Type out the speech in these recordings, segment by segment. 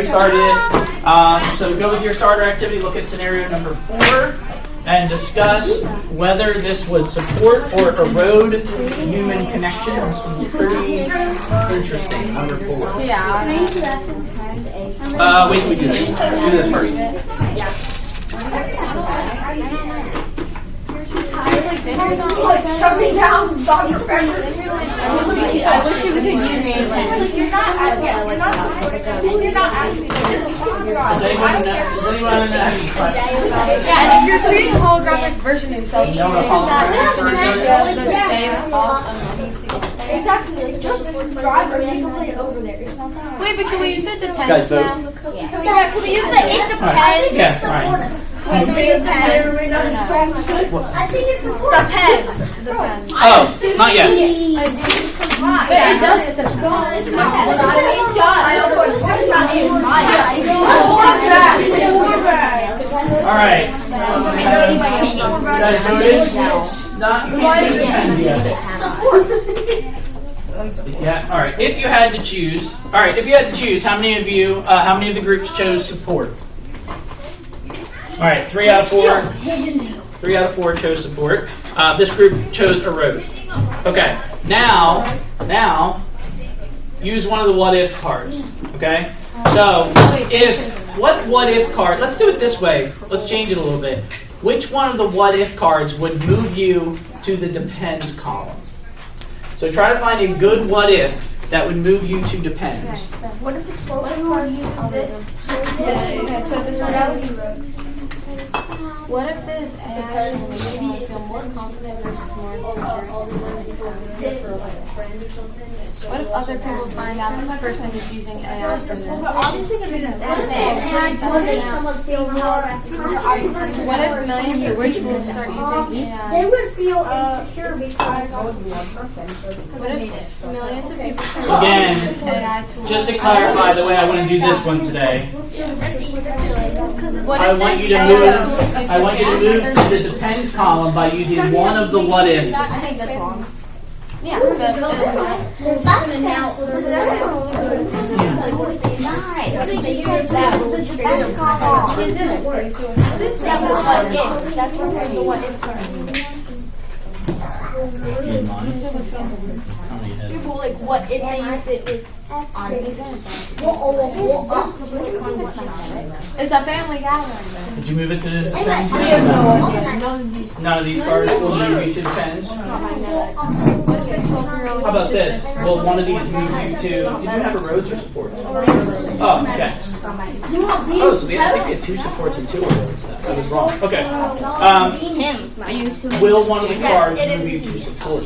Started. So go with your starter activity, look at scenario number 4, and discuss whether this would support or erode human connection. This one's pretty interesting, number 4. Yeah. Wait till we do this. Do this first. Shoving down Dr. Pepper. I wish we could use Does anyone know any questions? Yeah, and if you're creating a holographic version of yourself, You know what a holographic version is? Exactly. Just drive it over there. It's not that. Wait, but can we use it Guys, depends vote. now? Can we use the it depends? Yes, right. Can we use the I think it's important. Depends. Oh, not yet. But it does depend. All right. You guys voted? Not, you can't say depends yet. Yeah. All right. If you had to choose, how many of the groups chose support? All right. 3 out of 4. 3 out of 4 chose support. This group chose erode. Okay. Now, use one of the what if cards. Okay. So what if card? Let's do it this way. Let's change it a little bit. Which one of the what if cards would move you to the depends column? So try to find a good what if that would move you to depends. What if it's everyone uses this? Okay, so this one what if this AI makes me feel more confident versus more insecure? What if other people find out this person is using AI for this? What if millions of rich people start using AI? They would feel insecure because What if millions of people start Again, using AI tools? just to clarify the way I want to do this one today, What I if want this you to AI move to the depends column by using one of the what ifs. I think that's long. Yeah. People like what if they used it with It's a family gathering. Did you move it to the depends? None of these cards will move you to depends. How about this? Will one of these move you to? Did you have a roads or supports? Oh, okay. Oh, so I think we had 2 supports and 2 roads. That was wrong. Okay. Will one of the cards move you to support?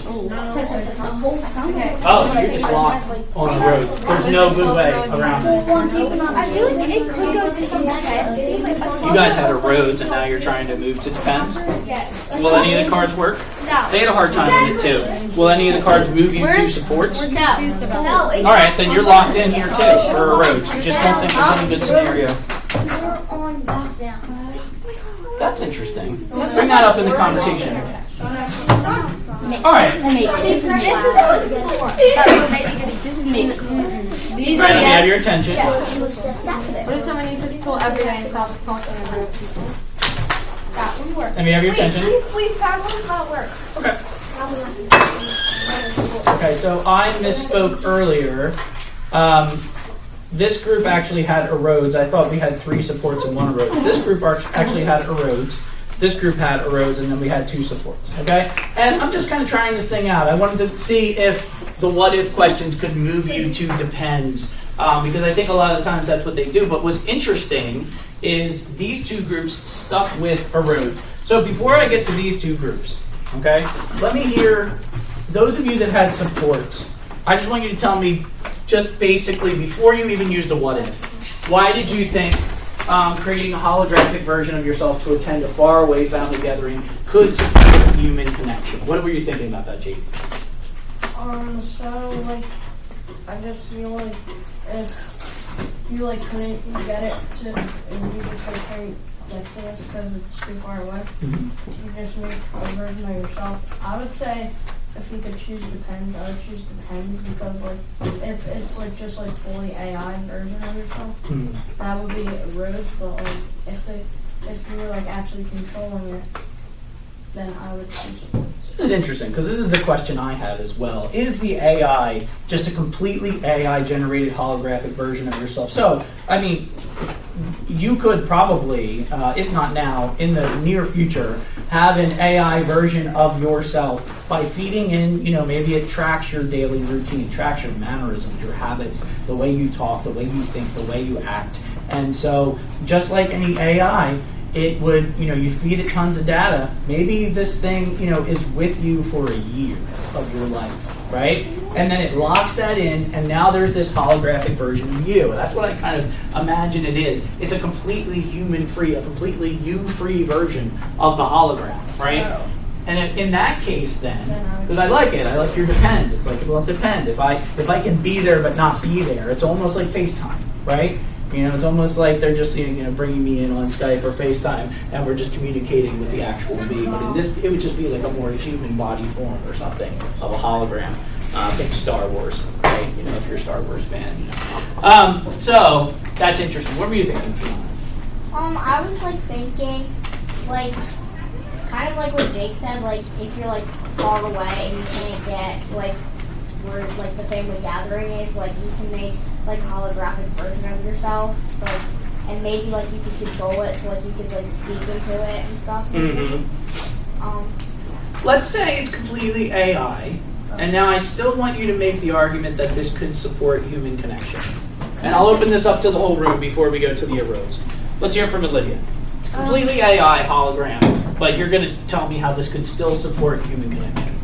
Oh, so you're just locked on the roads. There's no good way around it. I feel like it could go to some You guys had a roads and now you're trying to move to depends? Will any of the cards work? No. They had a hard time with it too. Will any of the cards move you to supports? No. All right, then you're locked in here too for a road. You just don't think there's any good scenario. That's interesting. Let's bring that up in the conversation. All right. These All are right, let me have yes. your attention. What if someone uses this tool every day and stops talking in a group? Let me have your attention. We found one that works. Okay. Okay, so I misspoke earlier. This group actually had erodes. I thought we had 3 supports and 1 erodes. This group actually had erodes. This group had erodes, and then we had 2 supports. Okay? And I'm just kind of trying this thing out. I wanted to see if the what-if questions could move you to depends, because I think a lot of times that's what they do. But what's interesting is these 2 groups stuck with erodes. So before I get to these 2 groups, okay, let me hear those of you that had supports. I just want you to tell me, just basically, before you even used a what if, why did you think creating a holographic version of yourself to attend a faraway family gathering could support human connection? What were you thinking about that, Jake? So like, I just feel like if you like couldn't get it to, and you just like can't get to this because it's too far away, you just make a version of yourself. I would say if you could choose Depends, I would choose Depends because like if it's like just like fully AI version of yourself, that would be roads. But like if you were like actually controlling it, then I would choose supports. This is interesting because this is the question I have as well. Is the AI just a completely AI-generated holographic version of yourself? So, I mean, you could probably, if not now, in the near future, have an AI version of yourself by feeding in, maybe it tracks your daily routine, tracks your mannerisms, your habits, the way you talk, the way you think, the way you act. And so, just like any AI, it would, you feed it tons of data. Maybe this thing, is with you for a year of your life, right? And then it locks that in, and now there's this holographic version of you. That's what I kind of imagine it is. It's a completely human-free, a completely you-free version of the hologram, right? Oh. And in that case, then, because I like it, I like your Depend. It's like, well, it depends. If I can be there but not be there, it's almost like FaceTime, right? It's almost like they're just bringing me in on Skype or FaceTime, and we're just communicating with the actual me. But in this, it would just be like a more human body form or something of a hologram. Think Star Wars, right? If you're a Star Wars fan. So that's interesting. What were you thinking, Tiana? I was like thinking, like, kind of like what Jake said. Like, if you're like far away and you can't get to like where like the family gathering is, like you can make like a holographic version of yourself, like, and maybe like you could control it, so like you could like speak into it and stuff. Let's say it's completely AI, and now I still want you to make the argument that this could support human connection. And I'll open this up to the whole room before we go to the arose. Let's hear from Olivia. It's completely AI hologram, but you're going to tell me how this could still support human connection.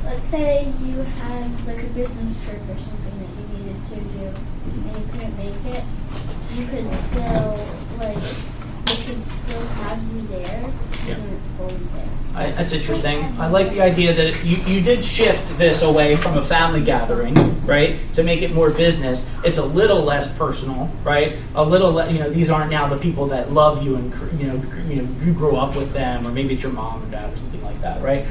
Let's say you had like a business trip or something that you needed to do, and you couldn't make it. You could still have you there. Yeah. And hold you there. That's interesting. I like the idea that you did shift this away from a family gathering, right, to make it more business. It's a little less personal, right? A little, these aren't now the people that love you and you grew up with them, or maybe it's your mom or dad or something like that, right?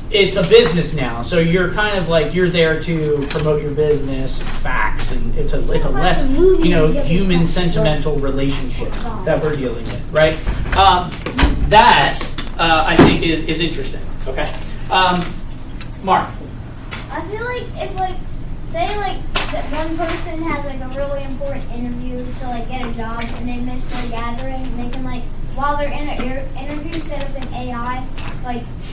It's a business now, so you're kind of like you're there to promote your business, facts, and it's a less human sentimental relationship that we're dealing with, right? That I think is interesting. Okay, Mark. I feel like if say that one person has like a really important interview to like get a job and they miss their gathering, they can while they're in an interview set up an AI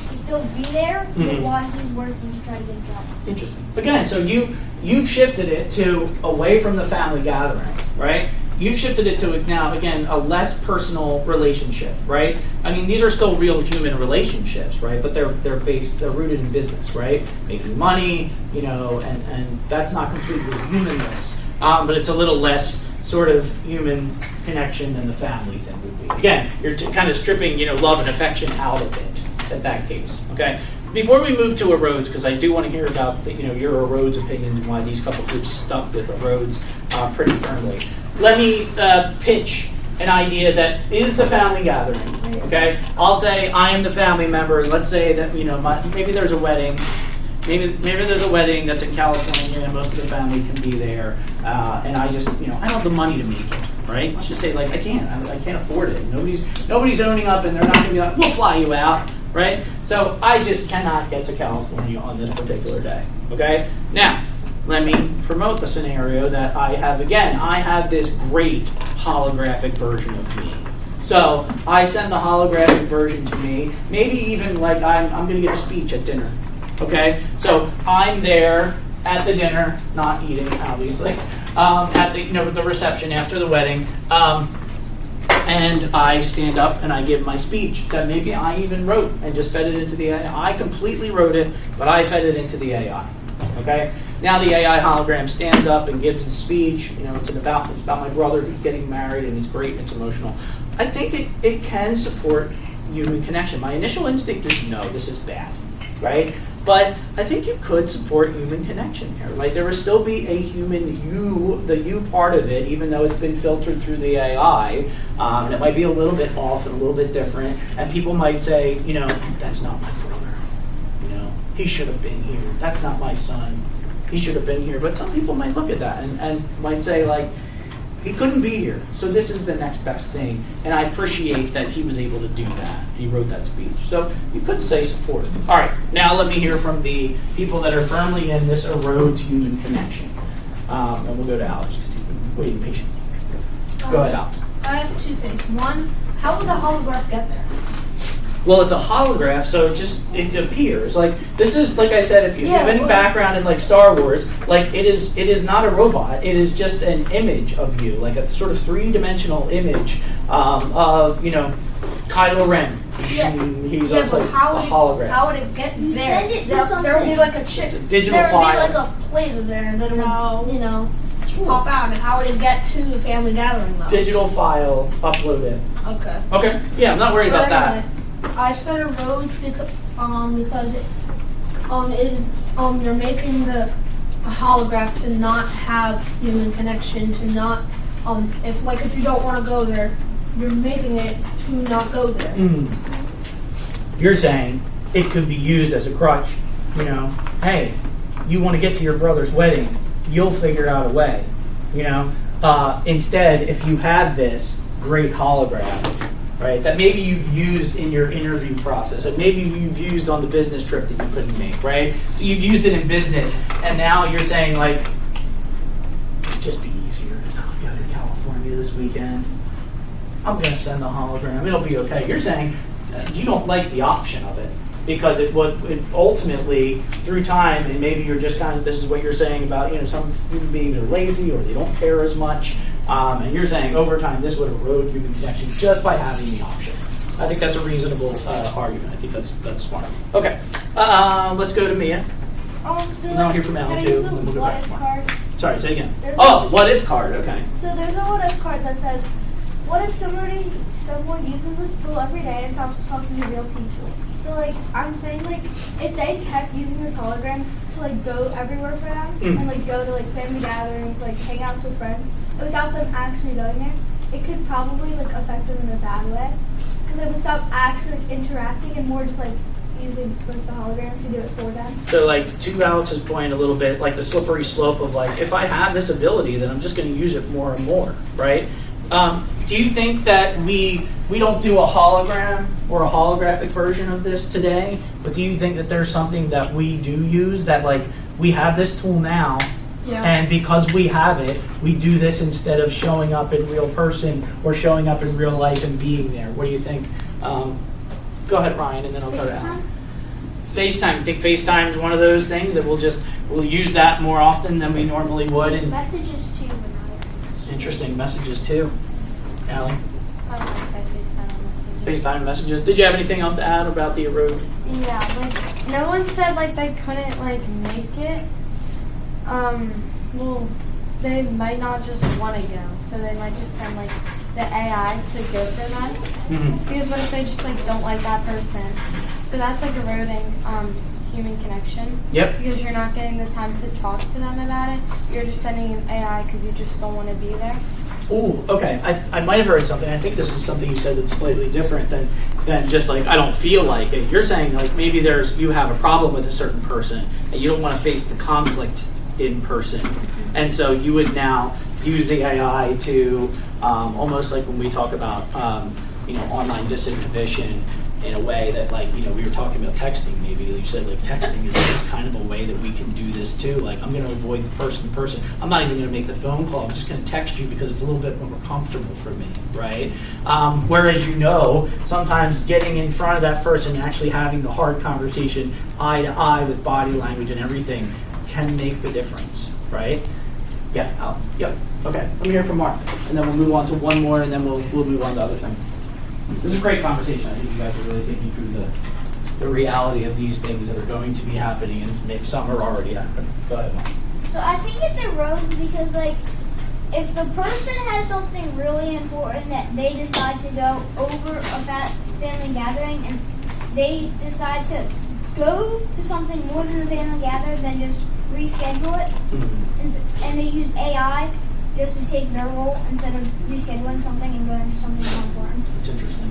to still be there while he's working to try to get a job. Interesting. Again, so you've shifted it to away from the family gathering, right? You've shifted it to now again a less personal relationship, right? I mean, these are still real human relationships, right? But they're rooted in business, right? Making money, and that's not completely humanless, but it's a little less sort of human connection than the family thing would be. Again, you're kind of stripping, love and affection out of it in that case. Okay. Before we move to erodes, because I do want to hear about your erodes opinions and why these couple groups stuck with erodes pretty firmly. Let me pitch an idea that is the family gathering. Okay, I'll say I am the family member, and let's say that maybe there's a wedding. Maybe there's a wedding that's in California, and most of the family can be there, and I just I don't have the money to make it. Right? Let's just say I can't afford it. Nobody's owning up, and they're not going to be like, we'll fly you out. Right? So I just cannot get to California on this particular day. Okay? Now, let me promote the scenario that I have. Again, I have this great holographic version of me. So I send the holographic version to me. Maybe even I'm going to give a speech at dinner. Okay? So I'm there at the dinner, not eating, obviously, at the reception after the wedding. And I stand up and I give my speech that maybe I even wrote and just fed it into the AI. I completely wrote it, but I fed it into the AI. Okay? Now the AI hologram stands up and gives a speech. It's about my brother who's getting married, and it's great and it's emotional. I think it can support human connection. My initial instinct is no, this is bad, right? But I think you could support human connection here. Right? There would still be a human the you part of it, even though it's been filtered through the AI, and it might be a little bit off and a little bit different. And people might say, that's not my brother. he should have been here. That's not my son. He should have been here. But some people might look at that and might say, like, he couldn't be here, so this is the next best thing. And I appreciate that he was able to do that. He wrote that speech. So you could say support. All right, now let me hear from the people that are firmly in this erodes human connection. And we'll go to Alex, because he's been waiting patiently. Go ahead, Alex. I have two things. One, how would the holograph get there? Well, it's a holograph, so it appears. Like, this is, like I said, if you have any background in like Star Wars, like it is not a robot. It is just an image of you, like a sort of 3-dimensional image of, you know, Kylo Ren. Yeah. He's just like a hologram. How would it get You there? send it to There something. would be like a chip. It's a digital there would file. be like a plate there that No. would, you know, pop out. And how would it get to the family gathering though? Digital file, upload it. Okay. Okay. Yeah, I'm not worried about that. Anyway, I said erodes because it is you're making the holograph to not have human connection, to not if you don't want to go there, you're making it to not go there. You're saying it could be used as a crutch. You know, hey, you want to get to your brother's wedding, you'll figure out a way. You know, instead, if you have this great holograph, right, that maybe you've used in your interview process, and maybe you've used on the business trip that you couldn't make, right? So you've used it in business, and now you're saying, like, it'd just be easier to not go to California this weekend. I'm going to send the hologram. It'll be okay. You're saying you don't like the option of it because it ultimately, through time, and maybe you're just kind of, this is what you're saying about, you know, some human beings are lazy or they don't care as much. And you're saying over time this would erode human connection just by having the option. I think that's a reasonable argument. I think that's smart. Okay, let's go to Mia. So And then I'll hear from Alan can I too. use And the then we'll go what back if to card? Sorry, say again. There's Oh, what if card? Okay. So there's a what if card that says, what if someone uses this tool every day and stops talking to real people? So like I'm saying, like if they kept using this hologram to like go everywhere for them and like go to like family gatherings, like hangouts with friends, without them actually going there, it could probably like affect them in a bad way because they would stop actually like, interacting and more just like using like the hologram to do it for them. So like to Alex's point a little bit, like the slippery slope of like, if I have this ability, then I'm just going to use it more and more, right? Do you think that we don't do a hologram or a holographic version of this today, but do you think that there's something that we do use that like we have this tool now, and because we have it, we do this instead of showing up in real person or showing up in real life and being there? What do you think? Go ahead, Ryan, and then I'll go to Alan. FaceTime. You think FaceTime is one of those things that we'll use that more often than we normally would? And Messages too, but not as much. interesting messages too. Alan, I would say FaceTime on Messenger. FaceTime messages. Did you have anything else to add about the erode? Yeah, like no one said like they couldn't like make it. Well, they might not just want to go, so they might just send like the AI to go for them. Because what if they just like don't like that person? So that's like eroding human connection. Yep. Because you're not getting the time to talk to them about it. You're just sending an AI because you just don't want to be there. Ooh, okay. I might have heard something. I think this is something you said that's slightly different than just like, I don't feel like it. You're saying like maybe you have a problem with a certain person and you don't want to face the conflict in person. And so you would now use the AI to almost like when we talk about online disinhibition in a way that like, we were talking about texting, maybe you said like texting is kind of a way that we can do this too. Like I'm going to avoid the person. I'm not even going to make the phone call. I'm just going to text you because it's a little bit more comfortable for me, right? Whereas sometimes getting in front of that person and actually having the hard conversation eye to eye with body language and everything can make the difference, right? Yeah, Al. Yep. Okay. Let me hear from Mark, and then we'll move on to one more, and then we'll move on to other things. This is a great conversation. I think you guys are really thinking through the reality of these things that are going to be happening, and maybe some are already happening. Go ahead, Mark. So I think it's erodes because, like, if the person has something really important that they decide to go over a family gathering and they decide to go to something more than the family gathering, then just reschedule it, and they use AI just to take their role instead of rescheduling something and going to something more important. It's interesting.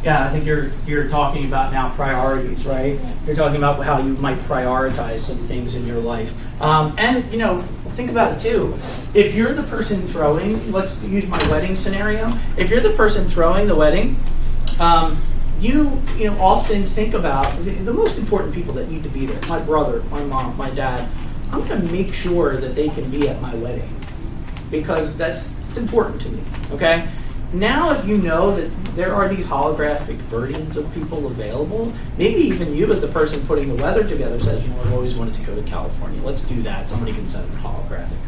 Yeah, I think you're talking about now priorities, right? You're talking about how you might prioritize some things in your life. And, think about it too. If you're the person throwing, let's use my wedding scenario. If you're the person throwing the wedding, you often think about the most important people that need to be there. My brother, my mom, my dad. I'm going to make sure that they can be at my wedding because it's important to me, okay? Now, if you know that there are these holographic versions of people available, maybe even you as the person putting the weather together says, I've always wanted to go to California. Let's do that. Somebody can send a holographic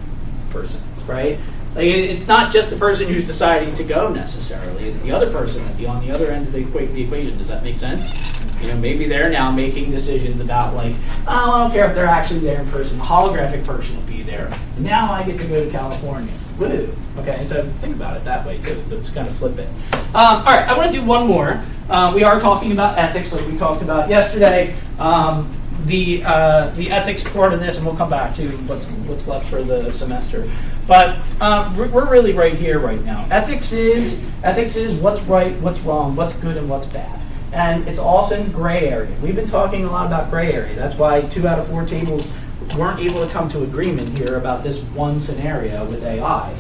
person, right? Like it's not just the person who's deciding to go necessarily. It's the other person on the other end of the equation. Does that make sense? Maybe they're now making decisions about I don't care if they're actually there in person. The holographic person will be there. Now I get to go to California. Woo! Okay, so think about it that way too. Let's kind of flip it. All right, I want to do one more. We are talking about ethics, like we talked about yesterday. The ethics part of this, and we'll come back to what's left for the semester. But we're really right here right now. Ethics is what's right, what's wrong, what's good, and what's bad. And it's often gray area. We've been talking a lot about gray area. That's why 2 out of 4 tables weren't able to come to agreement here about this one scenario with AI.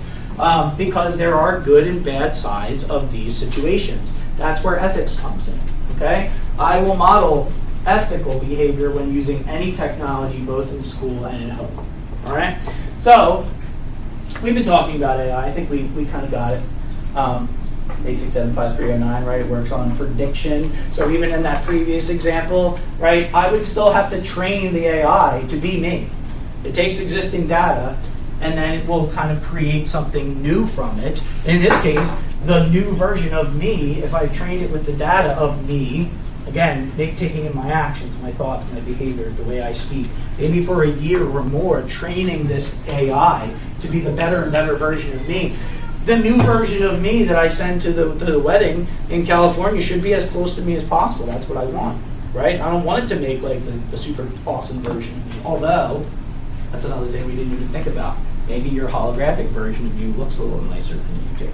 Because there are good and bad sides of these situations. That's where ethics comes in. Okay? I will model ethical behavior when using any technology, both in school and at home. All right? So, we've been talking about AI. I think we kind of got it. 8675309, right? It works on prediction. So even in that previous example, right, I would still have to train the AI to be me. It takes existing data, and then it will kind of create something new from it. In this case, the new version of me, if I train it with the data of me, again, taking in my actions, my thoughts, my behavior, the way I speak, maybe for a year or more, training this AI to be the better and better version of me. The new version of me that I send to the wedding in California should be as close to me as possible. That's what I want, right? I don't want it to make like the super awesome version of me. Although, that's another thing we didn't even think about. Maybe your holographic version of you looks a little nicer than you do,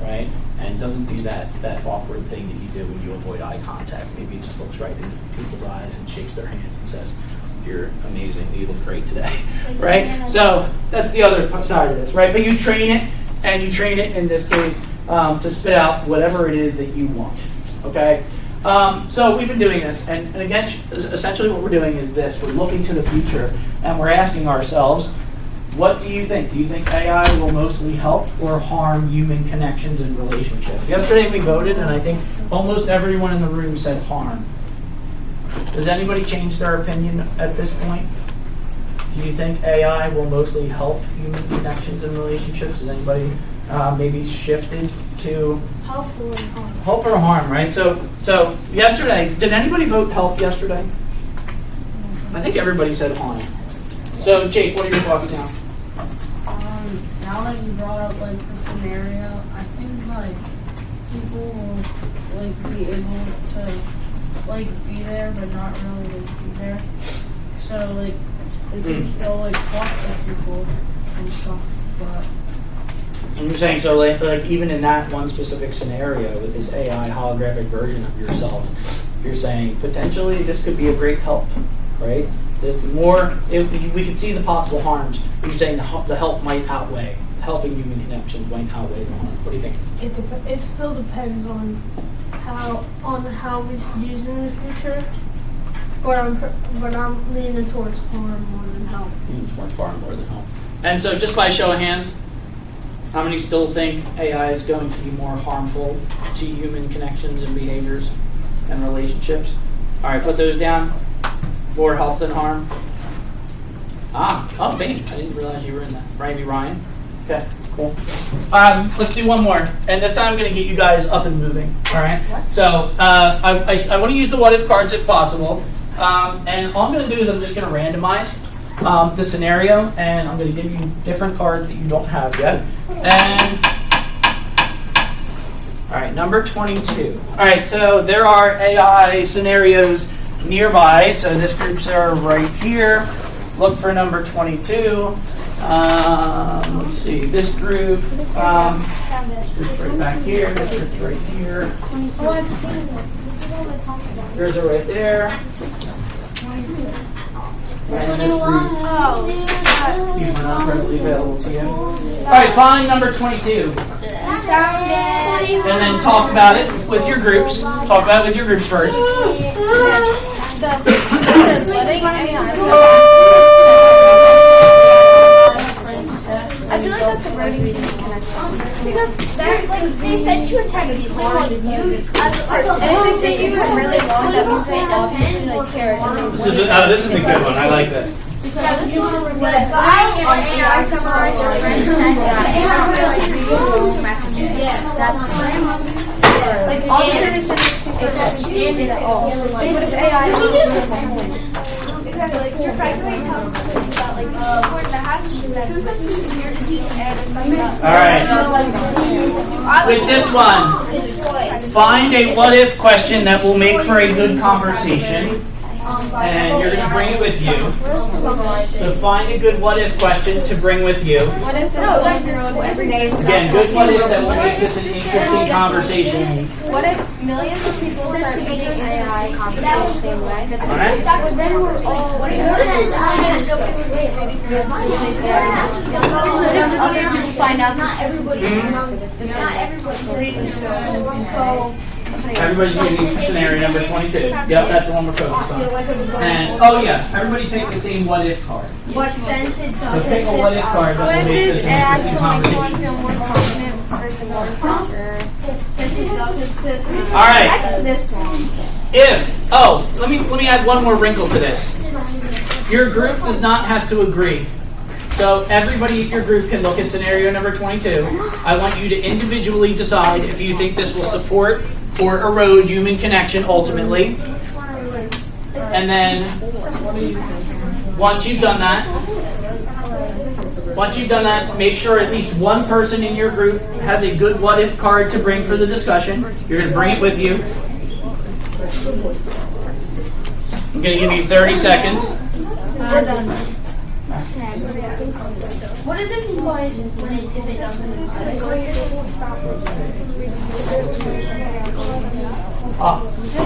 right? And doesn't do that awkward thing that you do when you avoid eye contact. Maybe it just looks right into people's eyes and shakes their hands and says, "You're amazing. You look great today," right? So that's the other side of this, right? But you train it. And you train it, in this case, to spit out whatever it is that you want, okay? So we've been doing this, and again, essentially what we're doing is this. We're looking to the future, and we're asking ourselves, what do you think? Do you think AI will mostly help or harm human connections and relationships? Yesterday we voted, and I think almost everyone in the room said harm. Does anybody change their opinion at this point? Do you think AI will mostly help human connections and relationships? Has anybody maybe shifted to help or harm, right? So yesterday, did anybody vote help yesterday? I think everybody said harm. So Jake, what are your thoughts now? Now that you brought up the scenario, I think people will be able to be there but not really be there. So they can still talk to people and stuff, but. And you're saying so even in that one specific scenario with this AI holographic version of yourself, you're saying potentially this could be a great help, right? There's more. We could see the possible harms. You're saying the help might outweigh helping human connections might outweigh the harm. What do you think? It still depends on how it's used in the future. But I'm leaning towards harm more than help. Leaning towards harm more than help. And so, just by show of hands, how many still think AI is going to be more harmful to human connections and behaviors and relationships? All right, put those down. More help than harm. Oh, Bane. I didn't realize you were in that. Maybe Ryan. Okay, cool. Let's do one more, and this time I'm going to get you guys up and moving. All right. So I want to use the what if cards if possible. And all I'm going to do is I'm just going to randomize the scenario, and I'm going to give you different cards that you don't have yet. And all right, number 22. All right, so there are AI scenarios nearby. So this group's are right here. Look for number 22. Let's see, this group, group's right back here, this group's right here. Oh, I've seen this. Yours are right there. And this group, these are not readily available to you. All right, find number 22. And then talk about it with your groups. Talk about it with your groups first. I feel like that's a road you can connect. Because they sent you a text like you as a person. And if they say you were really long, that means they obviously like care. This is a good one. I like this. I summarize your friends' text and like reading messages. That's Like all the things that what if AI exactly like your friend may tell you about like the hatch All right. With this one, find a what if question that will make for a good conversation. And you're going to bring it with you. So find a good what if question to bring with you. What if some 12-year-old every day is Again, good what if that will make this an interesting conversation. What if millions of people start using AI conversation same way? All right. But then we're all what if other groups find out that Everybody's using scenario number 22. Yep, that's the one we're focused on. And, oh yeah, everybody pick the same what if card. What sense it So doesn't pick a what if card that will make this an interesting conversation. feel more confident versus more insecure? Since it doesn't exist. All right. This one. If, let me add one more wrinkle to this. Your group does not have to agree. So everybody in your group can look at scenario number 22. I want you to individually decide if you think this will support or erode human connection ultimately. And then once you've done that, make sure at least one person in your group has a good what if card to bring for the discussion. You're going to bring it with you. I'm going to give you 30 seconds. We're done. What is it when if it doesn't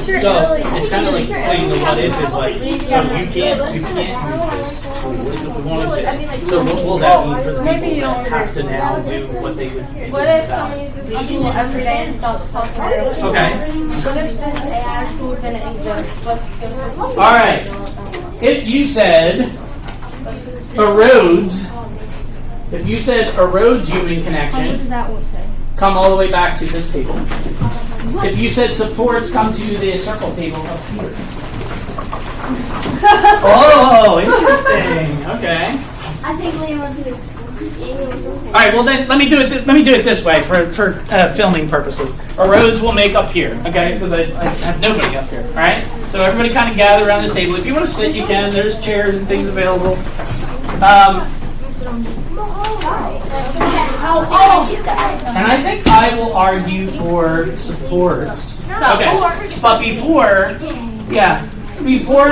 So it's kind of like saying the what if is like, so you can't use this. It won't exist. So what will that mean for the people that have to now do what they would do? What if someone uses Google every day and stops talking to it? Okay. What if this AI tool didn't exist? What's good? All right. If you said erodes, human What connection, does that one say? come all the way back to this table. If you said supports, come to the circle table up here. Oh, interesting. Okay. I think Liam wants to All right. Well, then let me do it this way for filming purposes. Erodes will make up here. Okay, because I have nobody up here. All right. So everybody kind of gather around this table. If you want to sit, you can. There's chairs and things available. And I think I will argue for supports. Okay. But before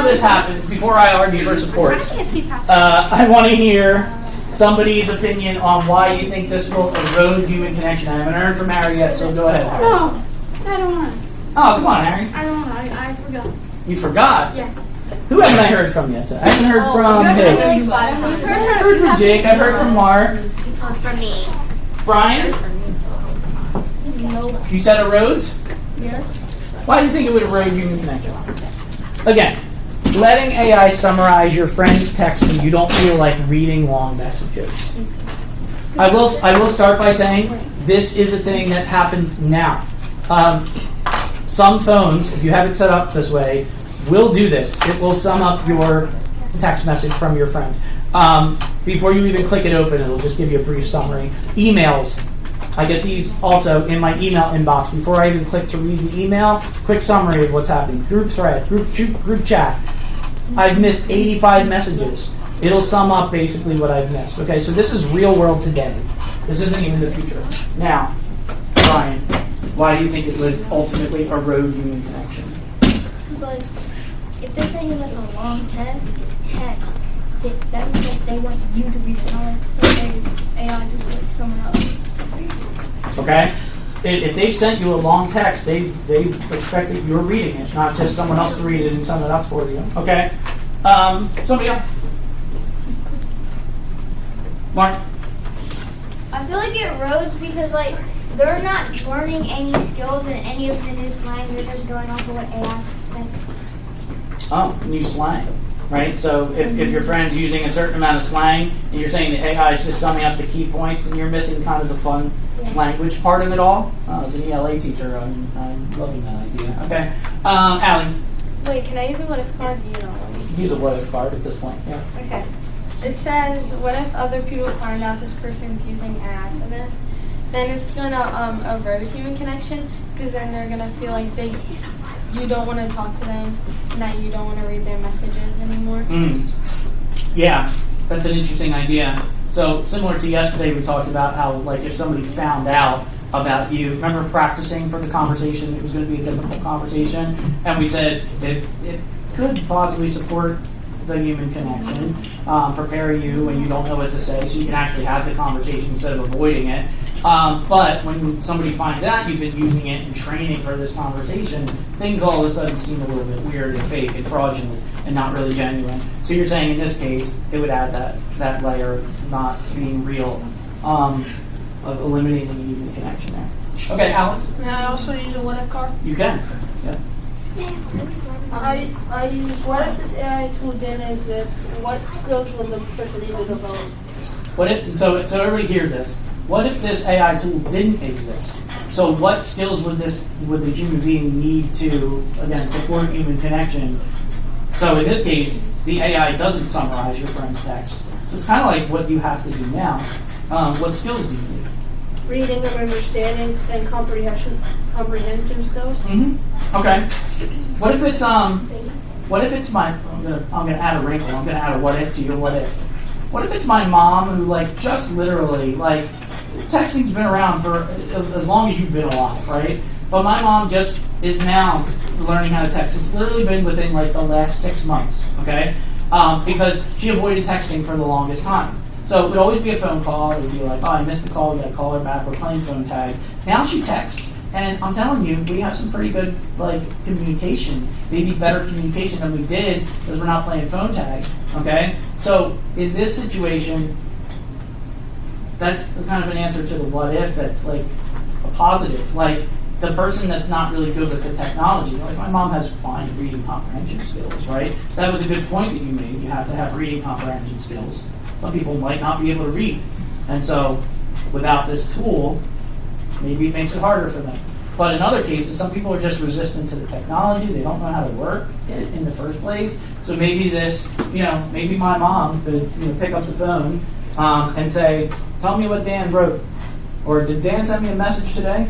this happens, before I argue for supports, I want to hear somebody's opinion on why you think this will erode human connection. I haven't heard from Harry yet, so go ahead, Harry. No, I don't know. Oh, come on, Harry. I don't know. I forgot. You forgot? Yeah. Who haven't I heard from yet? I haven't heard from who? I've heard from Jake. I've heard from Mark. from me. Brian? You said erodes? Yes. Why do you think it would erode human connection? Again, letting AI summarize your friend's text when you don't feel like reading long messages. I will start by saying this is a thing that happens now. Some phones, if you have it set up this way, will do this. It will sum up your text message from your friend. Before you even click it open, it'll just give you a brief summary. Emails. I get these also in my email inbox. Before I even click to read the email, quick summary of what's happening. Group thread, group chat. I've missed 85 messages. It'll sum up basically what I've missed. Okay, so this is real world today. This isn't even the future. Now, Brian, why do you think it would ultimately erode human connection? Like, if they're sending like a long text, that means like they want you to read it, not like so AI just like someone else. Okay? If they've sent you a long text, they expect that you're reading it, not just someone else to read it and sum it up for you. Okay? Somebody else? Mark? I feel like it erodes because like they're not learning any skills in any of the new slang. They're just going off of what AI says. Oh, new slang, right? So if your friend's using a certain amount of slang and you're saying that AI is just summing up the key points, then you're missing kind of the fun language part of it all. As an ELA teacher, I'm loving that idea. Okay. Allie, Wait, can I use a what if card? You know. use a what if card at this point. Yeah. Okay. It says, what if other people find out this person's using AI for this? Then it's gonna erode human connection, because then they're gonna feel like you don't want to talk to them, and that you don't want to read their messages anymore. Yeah, that's an interesting idea. So similar to yesterday, we talked about how, like, if somebody found out about you, remember practicing for the conversation, it was going to be a difficult conversation, and we said it could possibly support the human connection, prepare you when you don't know what to say, so you can actually have the conversation instead of avoiding it. But when somebody finds out you've been using it and training for this conversation, things all of a sudden seem a little bit weird and fake and fraudulent and not really genuine. So you're saying in this case, it would add that layer of not being real, of eliminating the human connection there. Okay, Alex? May I also use a what if card? You can. Yeah. I use what if this AI tool didn't exist? What skills would the person need to develop? What if, so everybody hears this. What if this AI tool didn't exist? So what skills would the human being need to, again, support human connection? So in this case, the AI doesn't summarize your friend's text. So it's kind of like what you have to do now. What skills do you need? Reading and understanding and comprehension skills. Mm-hmm. Okay. What if it's my? I'm gonna add a wrinkle. I'm gonna add a what if to your what if. What if it's my mom who just literally texting's been around for as long as you've been alive, right? But my mom just is now learning how to text. It's literally been within the last 6 months, okay? Because she avoided texting for the longest time. So it would always be a phone call. It would be like, oh, I missed the call. We gotta call her back. We're playing phone tag. Now she texts, and I'm telling you, we have some pretty good communication. Maybe better communication than we did because we're not playing phone tag. Okay. So in this situation, that's kind of an answer to the what if. That's a positive. The person that's not really good with the technology, my mom has fine reading comprehension skills, right? That was a good point that you made. You have to have reading comprehension skills. Some people might not be able to read. And so without this tool, maybe it makes it harder for them. But in other cases, some people are just resistant to the technology. They don't know how to work it in the first place. So maybe maybe my mom could pick up the phone and say, tell me what Dan wrote. Or did Dan send me a message today?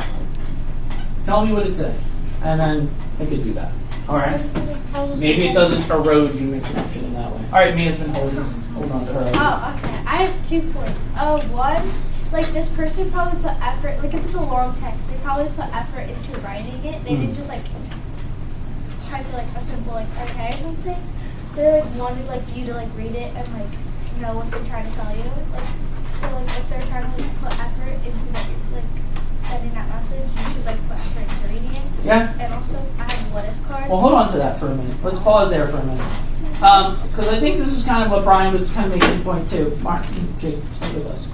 Tell me what it said. And then I could do that. All right? Maybe it doesn't erode human connection in that way. All right, Mia's been holding on to her. Oh, okay. I have 2 points. One, this person probably put effort, if it's a long text, they probably put effort into writing it. They didn't just type a simple okay or something. They wanted you to read it and know what they're trying to tell you. So if they're trying to put effort into sending that message, you should put effort into reading it. Yeah. And also I have a what if card. Well, hold on to that for a minute. Let's pause there for a minute. Because I think this is kind of what Brian was kind of making a point too. Mark, Jake, stay with us.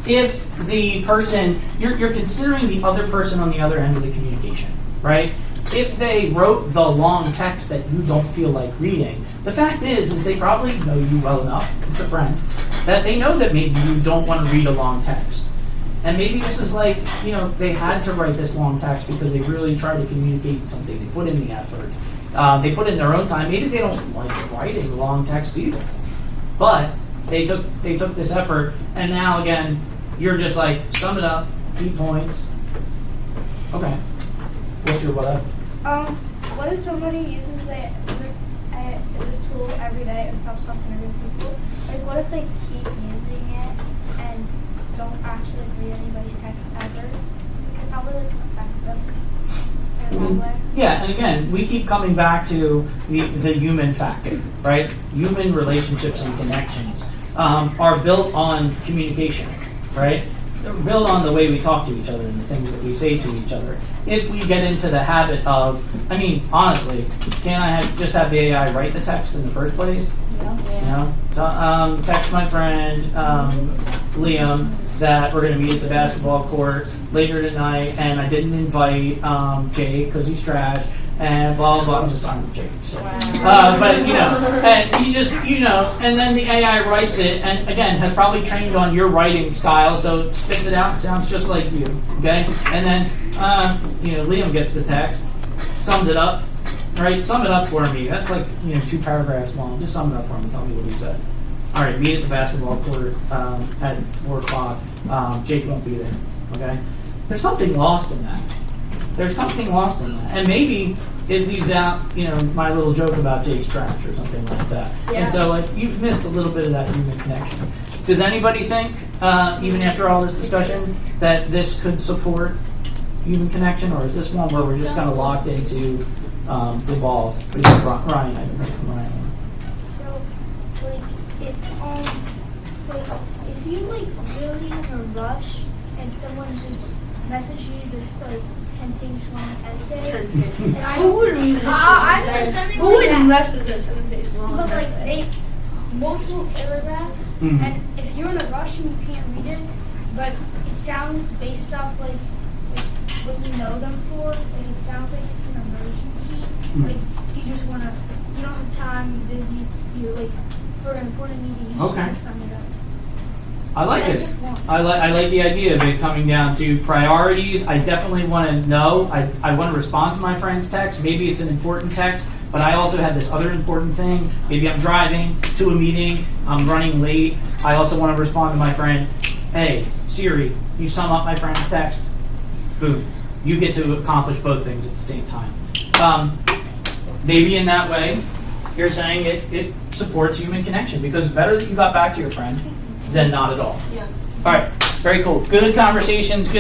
If the person, you're considering the other person on the other end of the communication, right? If they wrote the long text that you don't feel like reading, the fact is they probably know you well enough, it's a friend, that they know that maybe you don't want to read a long text. And maybe this is they had to write this long text because they really tried to communicate something. They put in the effort. They put in their own time. Maybe they don't like writing long text either. But they took this effort, and now again, you're just sum it up, key points. Okay. What's your what if? What if somebody uses this tool every day and stops talking to other people? What if they keep using it and don't actually read anybody's text ever? It could probably affect them. mean, way. yeah, and again, we keep coming back to the human factor, right? Human relationships and connections are built on communication, right? They're built on the way we talk to each other and the things that we say to each other. If we get into the habit of, I mean, honestly, can't I just have the AI write the text in the first place? You know, text my friend Liam that we're going to meet at the basketball court later tonight, and I didn't invite Jake because he's trash, and blah blah blah. I'm just on Jake, so. But and you just and then the AI writes it, and again has probably trained on your writing style, so it spits it out and sounds just like you. Okay, and then Liam gets the text, sums it up. Right, sum it up for me. That's like 2 paragraphs long. Just sum it up for me. Tell me what he said. All right, meet at the basketball court at 4 o'clock. Jake won't be there. Okay. There's something lost in that. There's something lost in that, and maybe it leaves out my little joke about Jake's trash or something like that. Yeah. And so like you've missed a little bit of that human connection. Does anybody think, even after all this discussion, that this could support human connection, or is this one where we're just kind of locked into devolve? What do you think, Ryan? I haven't heard from Ryan. So, like, if you like really in a rush and someone just messaged you this like 10-page long essay, and Who would read this? I read something Who like would that. rest of this 10 page long? But like essay? they multiple paragraphs, Mhm. and if you're in a rush and you can't read it, but it sounds based off like what you know them for, like it sounds like it's an emergency. Like you just wanna, you don't have time, you're busy, you're like for an important meeting, you just Okay. wanna sum it up. I like And I it. just want. I like the idea of it coming down to priorities. I definitely want to know. I want to respond to my friend's text. Maybe it's an important text, but I also had this other important thing. Maybe I'm driving to a meeting. I'm running late. I also want to respond to my friend. Hey, Siri, you sum up my friend's text. Boom. You get to accomplish both things at the same time. Maybe in that way, you're saying it supports human connection because it's better that you got back to your friend than not at all. Yeah. All right, very cool. Good conversations, good